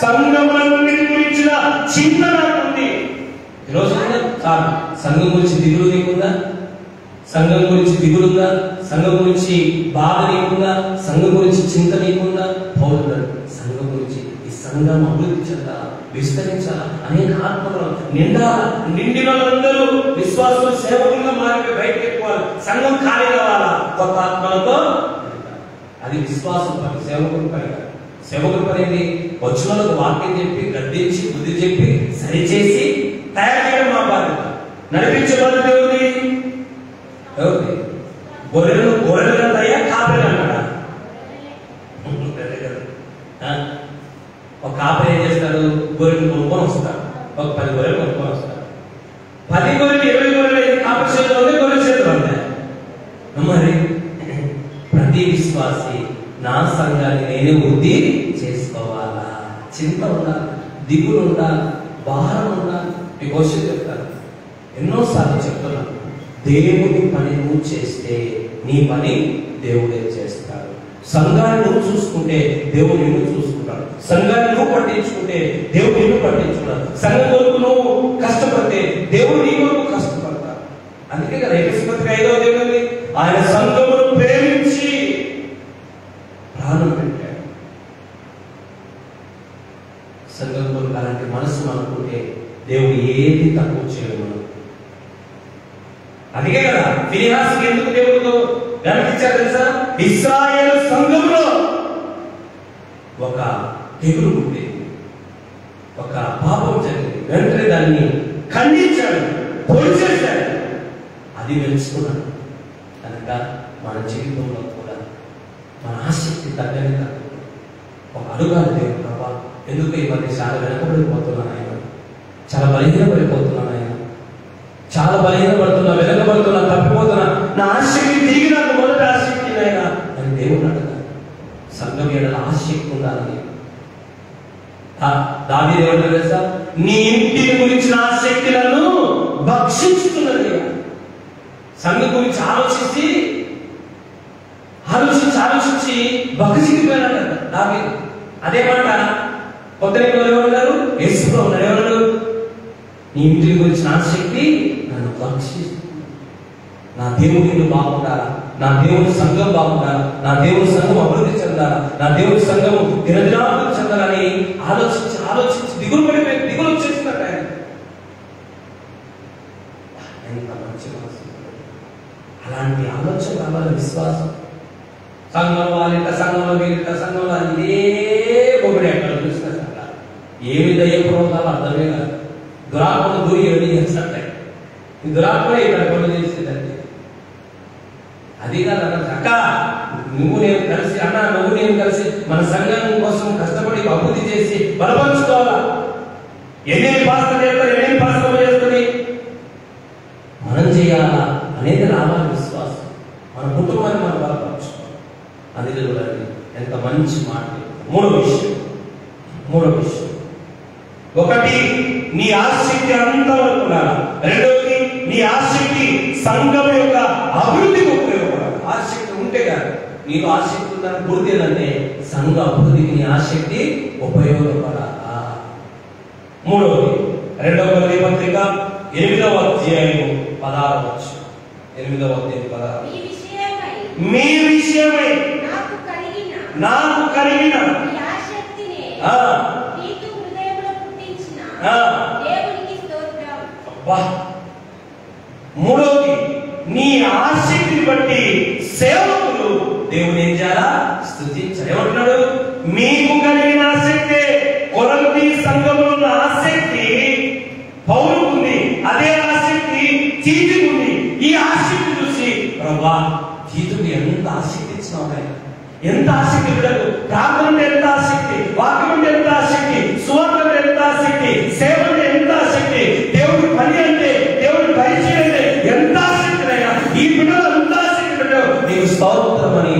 సంఘములన్నిటి గురించిన చింత నాకుంది. ఈరోజు చాలు. సంఘం గురించి దిగులు నీకుందా? సంఘం గురించి దిగులుందా? సంఘం గురించి బాధ నీకుందా? సంఘం గురించి చింత నీకుందా? పౌరుడు సంఘం గురించి, ఈ సంఘం అభివృద్ధి చెందాలా, విస్తరించాలా, అనేక ఆత్మలు నిండిన వాళ్ళందరూ విశ్వాసం సేవకులుగా మారిపోయి బయటకు ఎక్కువాలి. సంఘం ఖాళీ కావాలా కొత్త ఆత్మలతో. అది విశ్వాసం పని, సేవకుని పని కాదు. సేవకుని పని ఏంటి? వచ్చిన వాళ్ళకు వాక్యం చెప్పి, గద్దించి, బుద్ధి చెప్పి, సరిచేసి తయారు చేయడం మా బాధ్యత. నడిపించే బాధ్యత ఎవరిది? గొర్రెలు అయ్యా, కాపరి అన్నాడా? ఒక కాపరి ఏం చేస్తాడు? గొర్రెలు కొనుక్కొని వస్తాడు. ఒక 10 గొర్రెలు కొనుక్కొని వస్తాడు. 10 గొర్రెలు 20 గొర్రెలు కాపరి చేతిలో ఉంది, గొర్రెల చేతిలో ఉంది. మరి ప్రతి విశ్వాసి నా సంఘాన్ని నేనే వృద్ధి చేసుకోవాలా, చింత ఉండాలి, దిగులు ఉండాలి, భారం ఉండాలి. మీకు విషయం చెప్తాను, ఎన్నోసార్లు చెప్తున్నాను. దేవుని పని నువ్వు చేస్తే నీ పని దేవుడే చేస్తాడు. సంఘాన్ని నువ్వు చూసుకుంటే దేవుడు నిన్ను చూసుకుంటాడు. సంఘాన్ని నువ్వు పట్టించుకుంటే దేవుడు నిన్ను పట్టించుకుంటాడు. సంఘం కొరకు నువ్వు కష్టపడితే దేవుడు నీ కొరకు కష్టపడతాడు. అందుకే కదా ఎఫెసీయుల పత్రిక 5వ అధ్యాయంలో ఆయన సంఘమును ప్రేమించి ప్రాణం పెట్టాడు. సంఘం కొరకు అలాంటి మనసు అనుకుంటే దేవుడు ఏది తక్కువ చేయడు. అందుకే కదా ఫినిహాస్కి ఎందుకు దేవుడు గమనించారు తెలుసా? ఇశ్రాయేలు సంఘంలో ఒక తెగులు ఉండేది, ఒక పాపం జరిగింది. వెంటనే దాన్ని ఖండించాడు, పొడిచేశాడు. అది మెచ్చుకున్నాడు. కనుక మన జీవితంలో కూడా మన ఆసక్తి తగ్గని తగ్గదు. ఒక అడుగాలి దేవుడు, ప్రభా ఎందుకు ఈ మధ్య చాలా వెనకబడిపోతున్నాను ఆయన, చాలా బలహీనపడిపోతున్నాను ఆయన, చాలా బలహీనపడుతున్నా, వెనకబడుతున్నా, తప్పిపోతున్నా, నా ఆసక్తి తిరిగి నాకు మొదటి ఆసక్తి అయినా అని దేవుడు అడగాలి. సంఘం ఏడల ఆసక్తి ఉండాలని దావీదు ఏమంటాడు తెలుసా? నీ ఇంటిని గురించిన ఆసక్తి నన్ను భక్షించుతున్నది. సంఘం గురించి ఆలోచించి భక్షించిపోయినాడు దావీదు. అదే మాట కొత్త నిబంధనలో ఏమన్నారు? యేసులో ఉన్నారు. ఏమన్నారు? నీ ఇంటిని గురించిన ఆసక్తి నన్ను భక్షిస్తుంది. నా దేవుడు బాగుండాలా, నా దేవుని సంఘం బాగుండాలా, నా దేవుని సంఘం అభివృద్ధి చెందాలా, నా దేవుని సంఘం దినదినాభివృద్ధి చెందాలని ఆలోచించి ఆలోచించి దిగులు వచ్చేస్తున్నట్టు ఆయన. ఎంత మంచి మనసు! అలాంటి ఆలోచన కావాలి. విశ్వాసం సంఘం వాళ్ళ సంఘంలో వీళ్ళ సంఘంలో ఇదే ఒకటి ఎక్కడ చూసిన సంఘాలు ఏమి దయ్యపూర్వకాలు అర్థమే కాదు. దురాత్మను దూరి ఎవరి చేస్తాయి. ఈ దురాత్మనే ఇక్కడ పనులు చేసేదండి. అది కాదు అక్క, నువ్వు నేను కలిసి, అన్న నువ్వు నేను కలిసి మన సంఘం కోసం కష్టపడి అభివృద్ధి చేసి బలపరుచుకోవాలా. ఎన్ని పాస్తం చేస్తారు, ఎన్ని పాస్తం చేస్తుంది, మనం చేయాలా అనేది రావాలి విశ్వాసం. మన కుటుంబాన్ని మనం బలపరచుకోవాలి. అది చూడండి ఎంత మంచి మాట. మూడో విషయం ఒకటి, నీ ఆసక్తి అంతవరకు ఉండాలి. రెండవది, నీ ఆసక్తి సంఘం యొక్క అభివృద్ధికి ఉపయోగపడాలి. ఆసక్తి ఉంటే కాదు, నీకు ఆసక్తి ఉందని గుర్తు ఏంటంటే సంఘ అభివృద్ధికి నీ ఆసక్తి ఉపయోగపడాలా. మూడవది 2వ కొరింథీ పత్రిక 8వ అధ్యాయం 16వ వచనం. 8వ అధ్యాయం 16. మీ విషయమై నాకు కలిగిన మూడవది, నీ ఆసక్తిని బట్టి సేవకులు దేవుని ఏం చేయాలా? స్తుతించాలి. ఏమంటున్నాడు? మీకు కలిగిన ఆసక్తి, కొరింథీ సంఘంలో ఉన్న ఆసక్తి పౌలుకుంది, అదే ఆసక్తి తీతుకుంది. ఈ ఆసక్తి చూసి ప్రభువా తీతుకు ఎంత ఆసక్తి ఇచ్చినావు, ఎంత ఆసక్తి బిడ్డలు, ప్రార్థన అంటే ఎంత ఆసక్తి, వాక్యం అంటే ఎంత ఆసక్తి, సువార్త అంటే ఎంత ఆసక్తి, సేవ అంటే ఎంత ఆసక్తి, దేవుడి పని అంటే, దేవుడి పరిచయం అంటే ఎంత ఆసక్తినైనా ఈ బిడ్డలు ఎంత ఆసక్తి పెట్టావు. నీకు స్తోత్రం అని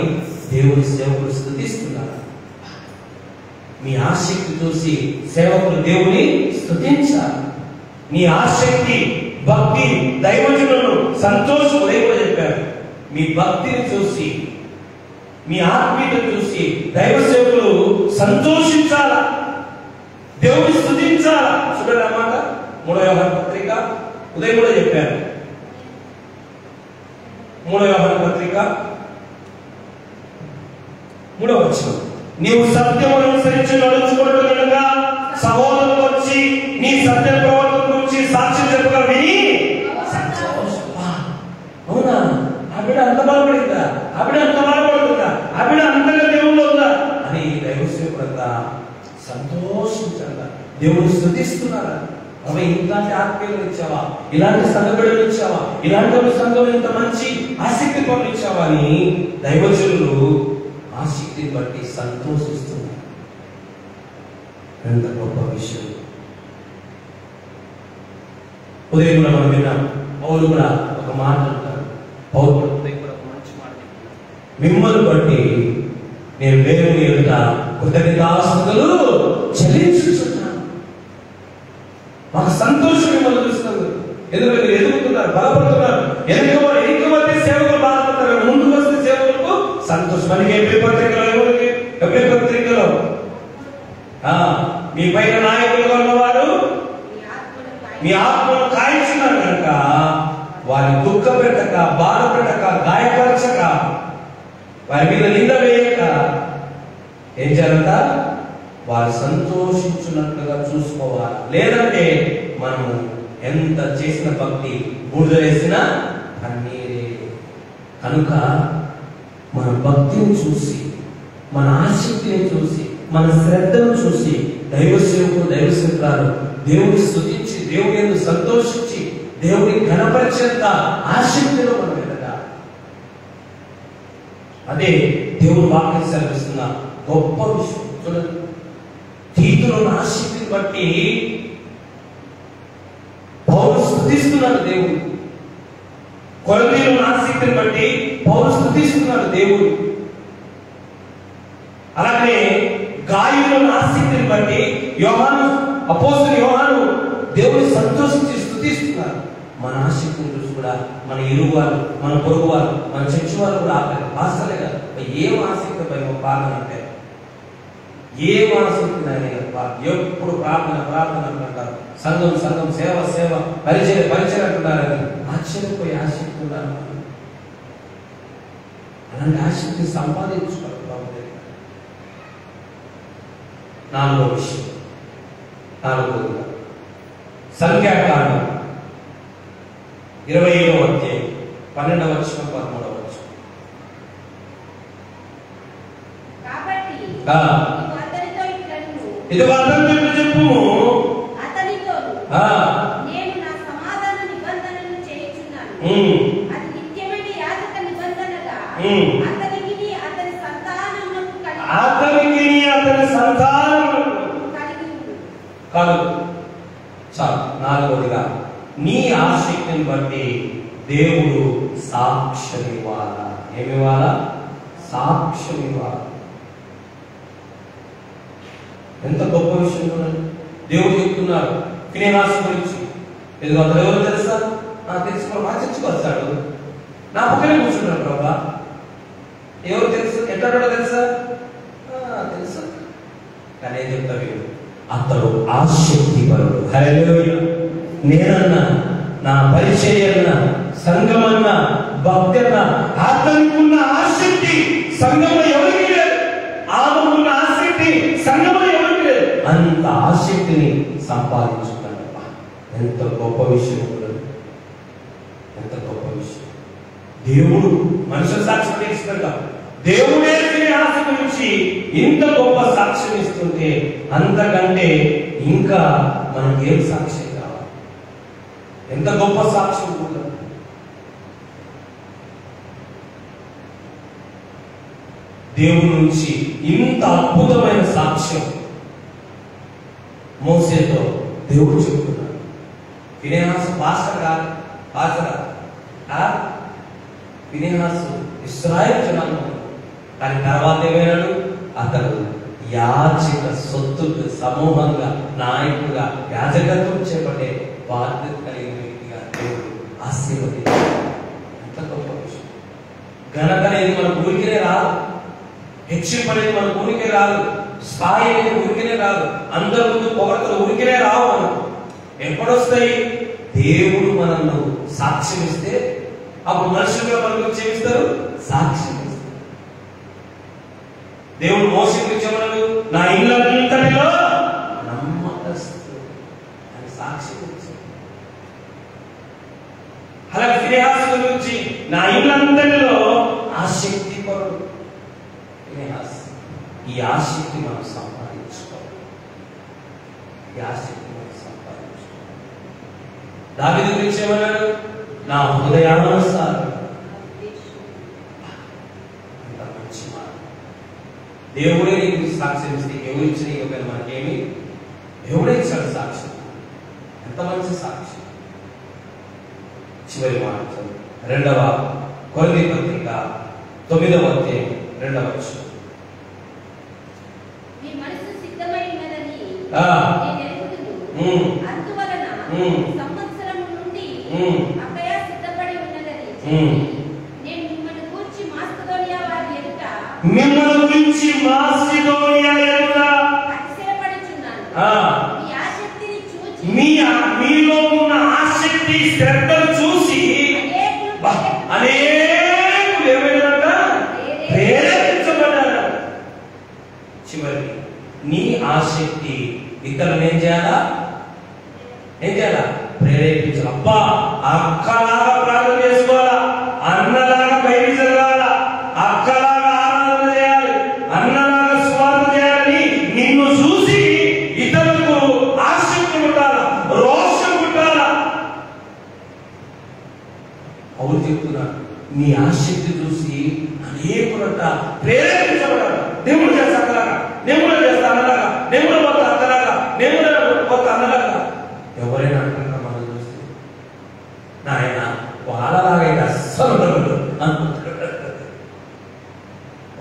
దేవుడి సేవకులు స్తుతిస్తున్నారు. మీ ఆసక్తి చూసి సేవకులు దేవుని స్తుతించాలి. నీ ఆసక్తి, భక్తి దైవజనులను సంతోషం కూడా చెప్పారు. మీ భక్తిని చూసి, మీ ఆత్మీయతను చూసి దైవ సేవకులు సంతోషించాలా, దేవుని స్తుతించాలా. చూడండి అన్నమాట 3వ యోహాను పత్రిక, ఉదయం కూడా చెప్పారు. 3వ యోహాను పత్రిక 3వ వచనం, నీవు సత్యమును అనుసరించి నడుచుకుంటున్నగా సహోదరులు వచ్చి నీ సత్య ప్రవర్తన గురించి సాక్ష్యం చెప్పగా విని, అవునా ఆవిడ అంత బాధపడిందా, ఆవిడ అంత బాధపడుతుందా, ఆవిడ అంతగా దేవుళ్ళు ఉందా అని దైవసేవకుడంతా సంతోషించాలా, దేవుని స్తుతిస్తున్నారా. అవి ఇంతటి ఆత్మీయులు ఇచ్చావా, ఇలాంటి సంఘటనలు ఇచ్చావా, ఇలాంటి సంఘం ఇంత మంచి ఆసక్తి పనులు ఇచ్చావా అని దైవజనులు ఆసక్తిని బట్టి సంతోషిస్తున్నారు. ఎంత గొప్ప విషయం. ఉదయం కూడా మనం విన్నాం, పౌలు కూడా ఒక మాట అంటారు. పౌలు ఉదయం కూడా ఒక మంచి మాట, మిమ్మల్ని బట్టి నేను దేవుని ఎదుట కృతజ్ఞతాస్తుతులు చెల్లించుచున్నాను. మాకు సంతోషం మిమ్మల్ని చూస్తుంది. ఎందుకంటే మీరు ఎదుగుతున్నారు, బలపడుతున్నారు. ఎన్నికబడితే సేవకులు బాధపడతారు, ముందుకు వస్తే సేవకులకు సంతోషం. మనకి ఎప్పుడు పత్రికలో ఎవరికి ఎప్పుడు పత్రికలో మీ పైన నాయకులుగా ఉన్నవాడు మీ ఆత్మను కాయించున్నారు కనుక వారిని దుఃఖ పెట్టక, బాధ పెట్టక, గాయపరచక, వారి మీద నింద వేయక ఏం చేయాలంట? వారు సంతోషించున్నట్లుగా చూసుకోవాలి. లేదంటే మనము ఎంత చేసిన భక్తి బూడిద వేసినా కన్నీరే. కనుక మన భక్తిని చూసి, మన ఆసక్తిని చూసి, మన శ్రద్ధను చూసి దైవ సేవకులు, దైవ సేవకురాలు దేవుని స్తుతించి, దేవుని యందు సంతోషించి, దేవుని ఘనపరిచేంత ఆసక్తిలో మనం ఎదగాలి. అదే దేవుని వాక్యం సెలవిస్తున్న గొప్ప విషయం. చూడండి, తీతులో ఆసక్తిని బట్టి పౌలు స్తుతిస్తున్నాడు దేవుడు. కొరంథీయుల ఆసక్తిని బట్టి పౌలు స్తుతిస్తున్నాడు దేవుడు. అలాగే గాయకుల ఆసక్తిని బట్టి యోహాను, అపోస్తలుడు యోహాను దేవుని సంతోషించి స్తుతిస్తున్నారు. మన ఆసక్తిని చూసి కూడా మన ఇరువారు, మన పొరుగు వారు, మన చర్చి వారు కూడా ఆపారు. ఆశలే కదా, ఏం ఆసక్తి పై ప్రార్థన అంటే ఏం ఆసక్తి అని ఎప్పుడు ప్రార్థన ప్రార్థన అంటారు. సంఘం సంఘం, సేవ సేవ, పరిచయ పరిచయం అంటున్నారని ఆశ్చర్యపోయి ఆసక్తి ఉన్నారు. అలాంటి ఆసక్తిని సంపాదించుకోవాలి. నాలుగో విషయం, నాలుగోదిగా సంఖ్యాకాండం 27వ అధ్యాయం 12వ వచనం 13వ వచనం. ఇది అతనితో చెప్పుము, నేను నా సమాధాన నిబంధనను చేయుచున్నాను. అది నిత్యమైన యాజక నిబంధనగా అతనికి అతని సంతానమునకు కాదు. చాలు. నాలుగోదిగా నీ ఆసక్తిని బట్టి దేవుడు సాక్ష్యం ఇవ్వాలా. ఏమివ్వాలా? సాక్ష్యం ఇవ్వాలి. ఎంత గొప్ప విషయం చూడండి. దేవుడు చెప్తున్నారు ఫినెహాసు గురించి. ఎందుకు అతను ఎవరు తెలుసా? తెలుసుకో, మా చర్చకు వస్తాడు, నా పక్కనే కూర్చున్నాడు. ప్రభా ఎవరు తెలుసు? ఎట్లా తెలుసా? తెలుసు. కానీ ఏం చెప్తా వీడు? అతడు ఆసక్తి పరుడు. హల్లెలూయా. నేనన్నా, నా పరిచయన్న, సంఘమన్న, భక్తన్న, అతనికి ఉన్న ఆసక్తి సంఘంలో ఎవరికి లేదు. ఆమెకున్న ఆసక్తి సంఘంలో ఎవరికి లేదు. అంత ఆసక్తిని సంపాదించుకున్నాడు. ఎంత గొప్ప విషయం, ఎంత గొప్ప విషయం. దేవుడు మనుషుల సాక్ష్యం ఇస్తాడు. దేవుడే ఫినెహాసు గురించి ఇంత గొప్ప సాక్ష్యం ఇస్తుంటే అంతకంటే ఇంకా మనకి ఏం సాక్ష్యం కావాలి? ఎంత గొప్ప సాక్ష్యం కూడా. దేవుడి నుంచి ఇంత అద్భుతమైన సాక్ష్యం మోసేతో దేవుడు చెప్తున్నాడు. ఫినెహాసు పాస్టర్ కాదు, ఫినెహాసు ఇశ్రాయేలు జనాంగం. కానీ తర్వాత ఏమైనాడు? అతడు యాజక సొత్తుకు సమూహంగా నాయకుడుగా యాజకత్వం చేపట్టే బాధ్యత కలిగిన వ్యక్తిగా దేవుడు ఆశీర్వదించాడు. ఎంత గొప్ప విషయం. ఘనత అనేది మన ఊరికే రాదు, హెచ్చింపు అనేది మన ఊరికే రాదు, స్థాయి అనేది ఊరికే రాదు, అందరి ముందు పొగడతలు ఊరికే రావు. మనకు ఎప్పుడొస్తాయి? దేవుడు మనల్ని సాక్ష్యం ఇస్తే అప్పుడు మనుషులుగా మనకు చేయిస్తారు, సాక్ష్యం ఇస్తారు. దేవుడు మోషేకి ఇచ్చేవాడు, నా ఇల్లంతటిలో నమ్మకస్తుడు అని సాక్ష్యం ఇచ్చాడు. అలాగే ఫినెహాసు గురించి, నా ఇల్లంతటిలో ఆసక్తి పరుడు ఫినెహాసు. ఈ ఆసక్తి మనం సంపాదించుకోవాలి. ఈ ఆసక్తి మనం సంపాదించుకోవాలి. దావీదు గురించి ఏమన్నాడు? నా హృదయానుసారం. అంత మంచి మాట. దేవుడే నీకు సాక్ష్యం ఇస్తే ఎవరు ఇచ్చిన ఇవ్వగలరు? మనకేమి? దేవుడే ఇచ్చాడు సాక్ష్యం. ఎంత మంచి సాక్ష్యం. చివరి మాట 2వ కొరింథీ పత్రిక 9వ అధ్యాయం 2వ వచనం. మీ మనసు సిద్ధమై ఉన్నదని నేను ఎరుగుదును. అందువలన సంవత్సరం నుండి అక్కయ సిద్ధపడి ఉన్నదని నేను మిమ్మల్ని గూర్చి మాసిదోనియా వారి ఎదుట అతిశయపడుచున్నాను. మీ ఆసక్తిని చూచి మీలో ఉన్న ఆసక్తి శ్రద్ధను చూసి అనేకులు ఏమైనా ప్రేరేపించబడ్డారు. చివరికి నీ ఆసక్తి ఇతరులను ఏం చేయాలా ప్రేరేపించాలి. అబ్బా అక్కలాగా ప్రార్థన చేసుకోవాలా, అన్నలాగా బయట చదవాలా, అక్కలాగా ఆరాధన చేయాలి, అన్నలాగా స్వార్థ చేయాలి. నిన్ను చూసి ఇతరులకు ఆసక్తి పుట్టాలా, రోషం పుట్టాలా. అవును చెప్తున్నా, నీ ఆసక్తి చూసి అనేకులంట ప్రేరేపించబడాలి. దేవుడు చేస్తా అక్కలాగా, దేవుడు చేస్తా అన్నలాగా, దేవుడు పోతా అక్కలాగా, దేవుడు పోతా అన్నలాగా. ఎవరైనా అంటారా మనం చూస్తే, నాయన వాళ్ళలాగైతే అస్సలు ఉండదు అనుకుంటాడు.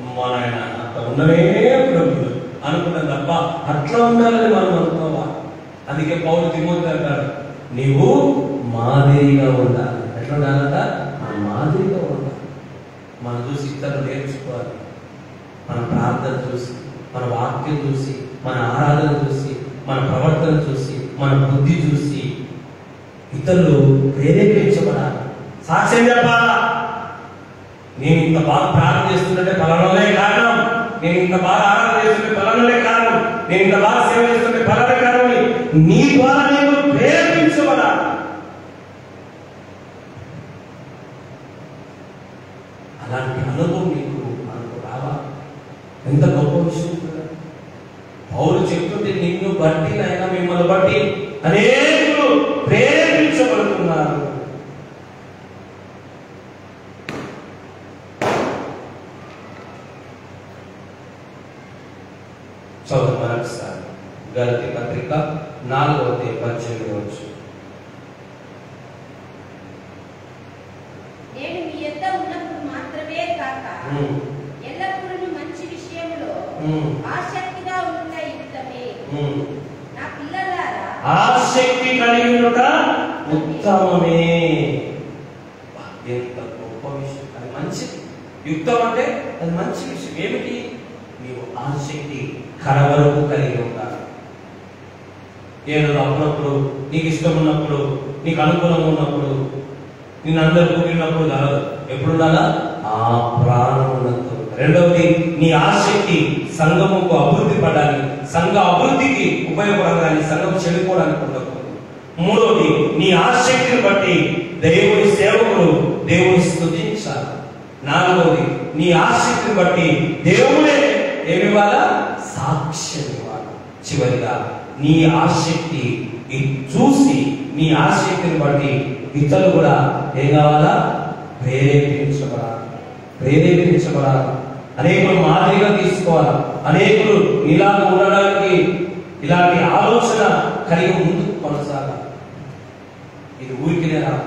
అమ్మా నాయన అట్లా ఉండనే ఉండదు అనుకున్నాను తప్ప అట్లా ఉండాలని మనం అనుకోవా. అందుకే పౌలు తిమోతి అంటాడు, నీవు మాదిరిగా ఉండాలి. ఎట్లా ఉండాలంట? మాదిరిగా ఉండాలి. మనం చూసి ఇతరులు నేర్చుకోవాలి. మన ప్రార్థన చూసి, మన వాక్యం చూసి, మన ఆరాధన చూసి, మన ప్రవర్తన చూసి, మన బుద్ధి చూసి ఇతరులు ప్రేరేపించబడాలి. సాక్ష్యం చెప్పాలా, నేను ఇంత బాగా ప్రార్థన చేస్తుంటే ఫలానాలే కారణం, నేను ఇంత బాగా ఆరాధన చేస్తుంటే ఫలానాలే కారణం, నేను ఇంత బాగా సేవ చేస్తుంటే ఫలానే కారణం. నీ ద్వారా నేను ప్రేరేపించబడాలి. అలాంటి అనుభవం మనకు రావాలి. ఎంత గొప్ప విషయం. పౌలు చెప్తుంటే నిన్ను బట్టి అయినా మిమ్మల్ని బట్టి అనేకులు ప్రేరేపించబడుతున్నారు. చదువు మరొకసారి గలతీ పత్రిక 4:18. నేను మీ యొద్ద ఉన్నప్పుడు మాత్రమే కాక ఎల్లప్పుడూ మంచి విషయంలో ఆసక్తిగా ఉండుట యుక్తమే. నా పిల్లలారా, ఆసక్తి కలిగి ఉండుట ఉత్తమమే. ఎంత గొప్ప విషయం. అది మంచిది. యుక్తం అంటే అది మంచి విషయం. ఏమిటి? నీవు ఆసక్తి కడవరకు కలిగి ఉండాలి. ఏదో అప్పుడప్పుడు నీకు ఇష్టం ఉన్నప్పుడు, నీకు అనుకూలంగా ఉన్నప్పుడు, నిన్ను అందరూ కూడినప్పుడు కాదు. ఎప్పుడు ఉండాలా? ఆ ప్రాణం ఉన్నంత. రెండవది, నీ ఆసక్తి సంఘముకు అభివృద్ధి పడడానికి, సంఘ అభివృద్ధికి ఉపయోగపడాలని, సంఘం చెడిపోవడానికి ఉండకూడదు. మూడవది, నీ ఆసక్తిని బట్టి దేవుని సేవకులు దేవుని స్తుతించాలి. నాలుగవది, నీ ఆసక్తిని బట్టి దేవుడే ఏమివ్వాలా? సాక్ష్యం ఇవ్వాలి. చివరిగా, నీ ఆసక్తి చూసి, నీ ఆసక్తిని బట్టి ఇతరులు కూడా ఏం కావాలా? ప్రేరేపించబడాలి. అనేకులు మాదిరిగా తీసుకోవాలి. అనేకులు ఇలాగ ఉండడానికి ఇలాంటి ఆలోచన కలిగి ముందుకు కొనసాగాలి. ఇది ఊరికినే రాదు.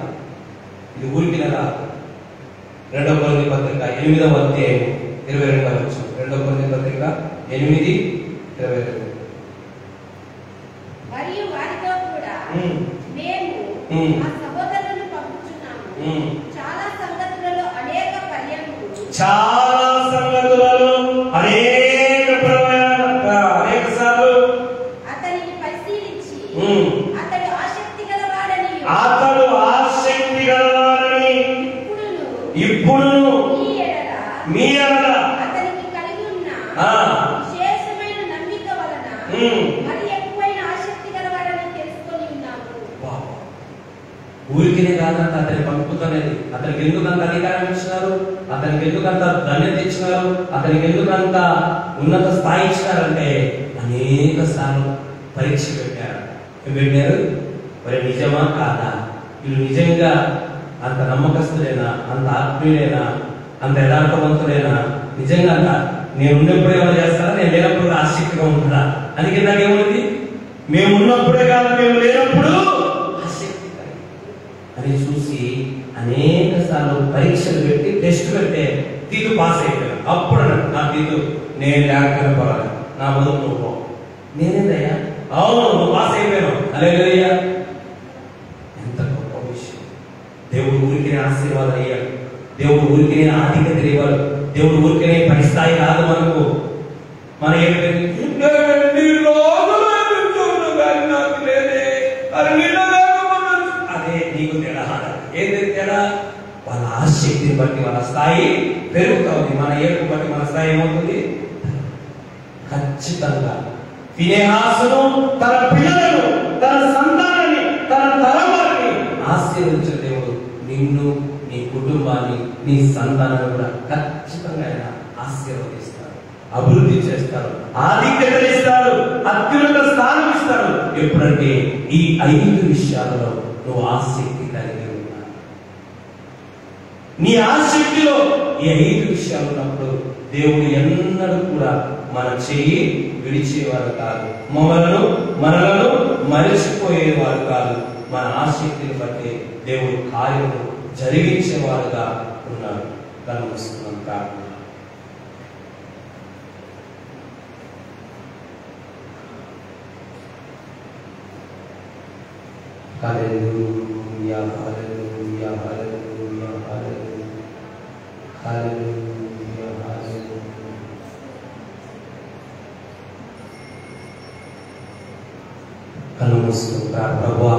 2 కొరింథీ పత్రిక 8:22. 2 కొరింథీ పత్రిక 8:22. మరియు వారితో కూడా మేము మా సహోదరులను పంపుచున్నాము. చాలా సంగతులలో అనేక సార్లు అతనిని పరిశీలించి అతడు ఆసక్తి గలవాడని ఇప్పుడు మీ ఎడల అతనికి కలిగి ఉన్న విశేషమైన నమ్మిక వలన మరి ఎక్కువైన ఆసక్తి గలవాడని తెలుసుకొని ఉన్నాము. ఊరికినే కాదంట అతని పంపుతున్నది. అతనికి ఎందుకంత అధికారం ఇచ్చినారు, అతనికి ఎందుకంత ధన్యత ఇచ్చినారు, అతనికి ఎందుకంత ఉన్నత స్థాయి ఇచ్చినారంటే అనేక సార్లు పరీక్ష పెట్టారు. మరి నిజమా కాదా, వీళ్ళు నిజంగా అంత నమ్మకస్తులేనా, అంత ఆత్మీయులేనా, అంత యథార్థవంతులేనా, నిజంగా నేను ఉన్నప్పుడే ఏమైనా చేస్తారా, నేను లేనప్పుడు ఆసక్తిగా ఉంటుందా? అందుకే నాకేముంది, మేము ఉన్నప్పుడే కాదు, మేము లేనప్పుడు ఆసక్తి అని చూసి అనేక సార్లు పరీక్షలు పెట్టి టెస్ట్ పెట్టే తీరు పాస్ అయిపోయాను. అప్పుడు నా తీరు నేను లేకపోయినా పర్వాలేదు, నా మొదలు నువ్వు నేనేదయ్యా, అవును నువ్వు పాస్ అయిపోయాను. హల్లెలూయా. ఎంత గొప్ప విషయం. ఊరికినే ఆశీర్వాదం అయ్యాడు, దేవుడు ఊరికినే ఆధిక్యత ఇవ్వాలి, దేవుడు ఊరికినే పని స్థాయి రాదు మనకు. మన అదే నీకు తేడా. ఏంటి తేడా? వాళ్ళ ఆసక్తిని బట్టి వాళ్ళ స్థాయి పెరుగుతుంది, మన ఏడుపు బట్టి మన స్థాయి ఏమవుతుంది? ఖచ్చితంగా ఫినెహాసును తన పిల్లలను, తన సంతానాన్ని, తన తరవారిని ఆశీర్వదించిన దేవుడు నిన్ను, నీ కుటుంబాన్ని, నీ సంతానాన్ని కూడా ఖచ్చితంగా ఆయన ఆశీర్వదిస్తాడు, అభివృద్ధి చేస్తాడు, ఆధిక్యతలు ఇస్తాడు, అత్యున్నత స్థానం ఇస్తాడు. ఎప్పుడంటే ఈ 5 విషయాలలో నువ్వు ఆసక్తి కలిగి ఉన్నా. నీ ఆసక్తిలో ఈ 5 విషయాలు ఉన్నప్పుడు దేవుడు ఎన్నడూ కూడా మన చెయ్యి విడిచేవారు కాదు, మనలను మరిచిపోయేవారు కాదు. మన ఆసక్తిని బట్టి దేవుడు కార్యము జరిగించేవారుగా ఉన్నాడు. కనుమూసుకున్నాం ప్రార్థన. హల్లెలూయా, హల్లెలూయా, హల్లెలూయా, హల్లెలూయా, హల్లెలూయా, హల్లెలూయా. కనుమూసుకున్నాం ప్రభువా.